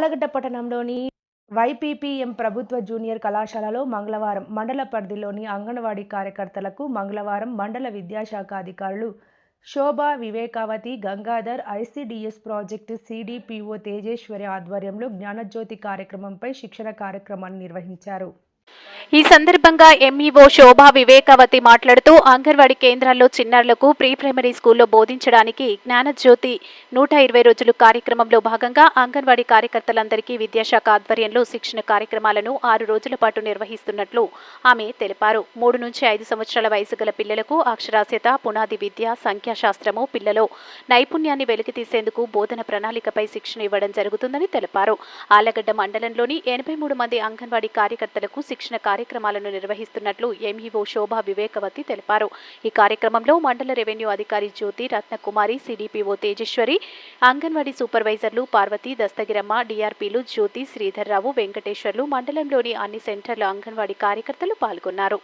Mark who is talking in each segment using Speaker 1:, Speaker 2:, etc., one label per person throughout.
Speaker 1: ఆళ్లగడ్డ పట్టణంలోని వైపీపీఎం ప్రభుత్వ జూనియర్ కళాశాలలో మంగళవారం మండల పరిధిలోని అంగన్వాడీ కార్యకర్తలకు మండల విద్యాశాఖ అధికారులు Shobha, Vivekavathi, Gangadhar, ICDS project CDPO Tejeswari ఆధ్వర్యంలో జ్ఞానజ్యోతి కార్యక్రమంపై శిక్షణ కార్యక్రమాన్ని నిర్వహించారు.
Speaker 2: ఈ సందర్భంగా ఎంఈఓ శోభా వివేకావతి మాట్లాడుతూ అంగన్వాడీ కేంద్రాల్లో చిన్నారులకు ప్రీ ప్రైమరీ స్కూల్లో బోధించడానికి జ్ఞానజ్యోతి 120 రోజులు కార్యక్రమంలో భాగంగా అంగన్వాడీ కార్యకర్తలందరికీ విద్యాశాఖ ఆధ్వర్యంలో శిక్షణ కార్యక్రమాలను 6 రోజుల పాటు నిర్వహిస్తున్నట్లు ఆమె తెలిపారు. 3 నుంచి 5 సంవత్సరాల వయసు గల పిల్లలకు అక్షరాస్యత, పునాది విద్య, సంఖ్యాశాస్త్రము, పిల్లలో నైపుణ్యాన్ని వెలికితీసేందుకు బోధన ప్రణాళికపై శిక్షణ ఇవ్వడం జరుగుతుందని తెలిపారు. ఆళ్లగడ్డ మండలంలోని 83 మంది అంగన్వాడీ కార్యకర్తలకు శిక్షణ కార్యక్రమాలను నిర్వహిస్తున్నట్లు ఎంఈఓ శోభా వివేకవతి తెలిపారు. ఈ కార్యక్రమంలో మండల రెవెన్యూ అధికారి జ్యోతి, రత్నకుమారి, సిడిపిఓ తేజేశ్వరి, అంగన్వాడీ సూపర్వైజర్లు పార్వతి, దస్తగిరమ్మ, డిఆర్పీలు జ్యోతి, శ్రీధర్రావు, వెంకటేశ్వర్లు, మండలంలోని అన్ని సెంటర్ల అంగన్వాడీ కార్యకర్తలు పాల్గొన్నారు.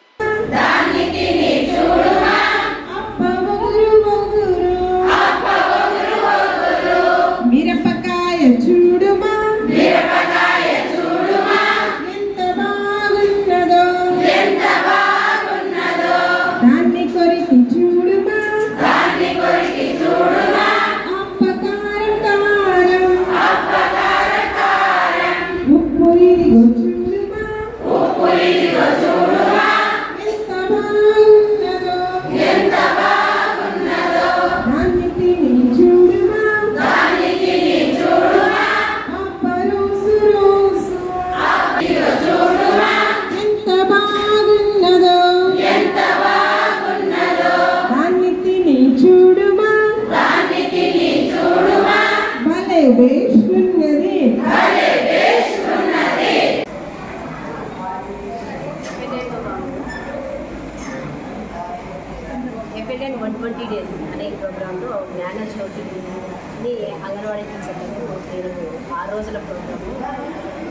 Speaker 3: FLN 120 days అనే ప్రోగ్రాంలో జ్ఞానజ్యోతిని అంగన్వాడీ టీచర్లకు నేను 6 రోజుల ప్రోగ్రాము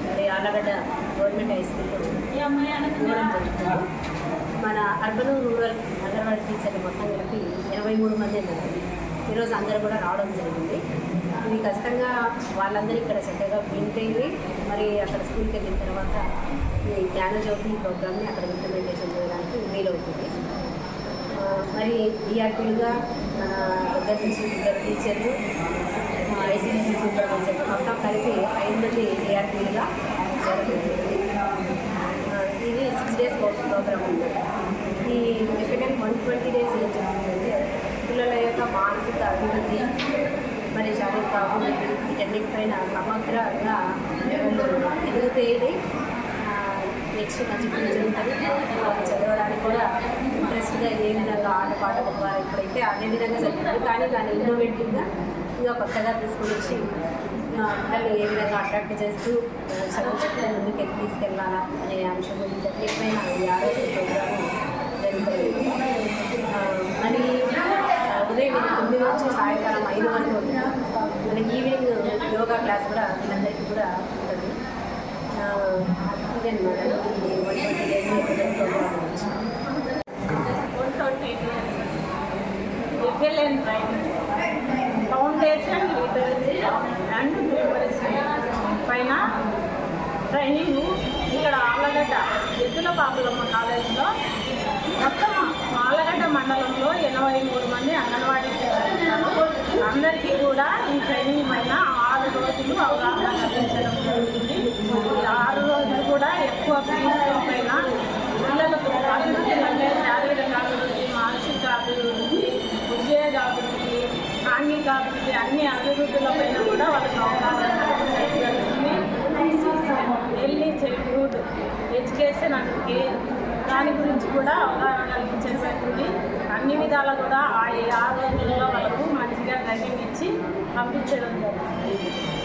Speaker 3: మరి ఆళ్లగడ్డ గవర్నమెంట్ హై స్కూల్లో ఇవ్వడం జరుగుతుంది. మన అర్బన్ రూరల్ అంగన్వాడీ టీచర్లు మొత్తం కలిపి 23 మంది ఉన్నారు. ఈరోజు అందరూ కూడా రావడం జరిగింది. ఇది ఖచ్చితంగా వాళ్ళందరూ ఇక్కడ చక్కగా వింటేవి మరి అక్కడ స్కూల్కి వెళ్ళిన తర్వాత ఈ జ్ఞానజ్యోతి ప్రోగ్రామ్ని అక్కడ ఇంప్లిమెంటేషన్ చేయడానికి వీలవుతుంది. మరి డిఆర్పీలుగా మన దగ్గర నుంచి 2 టీచర్లు, ఐసీడీసీ సూపర్వైజర్లు మొత్తం కలిపి 5 మంది డిఆర్పీలుగా జరుగుతుంది. ఇది 6 days ప్రోగ్రామ్ ఉంది. ఈ FLN 120 days ఏం చెప్తుందంటే పిల్లల యొక్క మానసిక అభివృద్ధి మరి శారీరక అభివృద్ధి వీటన్నిటిపైన సమగ్రంగా ఎదుగుతేనే నెక్స్ట్ మంచి ఫ్యూచర్ ఉంటుంది. వాళ్ళు చదవడానికి కూడా ఇంట్రెస్ట్గా ఏ విధంగా ఆటపాటల ద్వారా ఇప్పుడైతే అదే విధంగా జరుగుతుంది. కానీ దాన్ని ఇన్నోవేటివ్గా ఇంకా కొత్తగా తీసుకొని వచ్చి పిల్లలు ఏ విధంగా అట్రాక్ట్ చేస్తూ చదువు చెప్తే ముందుకు తీసుకెళ్ళాలా అనే అంశం వీటన్నిటిపైన ఈ 6 రోజుల ప్రోగ్రాము జరుగుతుంది. మరి ఉదయం 9 నుంచి సాయంకాలం 5 వరకు ఉంటుంది. మనకి ఈవినింగ్ యోగా క్లాస్ కూడా వీళ్ళందరికీ కూడా ఉంటుంది. ఇదన్నమాట 120 days ప్రోగ్రామ్ గురించి.
Speaker 4: FLN foundation literacy and numeracy పైన ట్రైనింగ్ ఇక్కడ ఆళ్లగడ్డ ఎద్దుల పాపులమ్మ కాలేజీలో మొత్తం ఆళ్లగడ్డ మండలంలో 83 మంది అంగన్వాడీ టీచర్లు అందరికీ కూడా ఈ ట్రైనింగ్ పైన 6 రోజులు అవగాహన కల్పించడం జరుగుతుంది. 6 రోజులు కూడా ఎక్కువ ఫీజుల పైన పిల్లలకు అభివృద్ధి అంటే శారీరక అభివృద్ధి, మానసిక అభివృద్ధి, ఉద్యోగ అభివృద్ధి, సాంఘిక అభివృద్ధి అన్ని అభివృద్ధులపైన కూడా వాళ్ళకి అవగాహన కల్పించడం జరుగుతుంది. Early childhood education and care దాని గురించి కూడా అవగాహన కల్పించడం జరుగుతుంది. అన్ని విధాలు కూడా ఆ 6 రోజుల్లో వాళ్ళకు మంచిగా ట్రైనింగ్ ఇచ్చి పంపించడం జరుగుతుంది.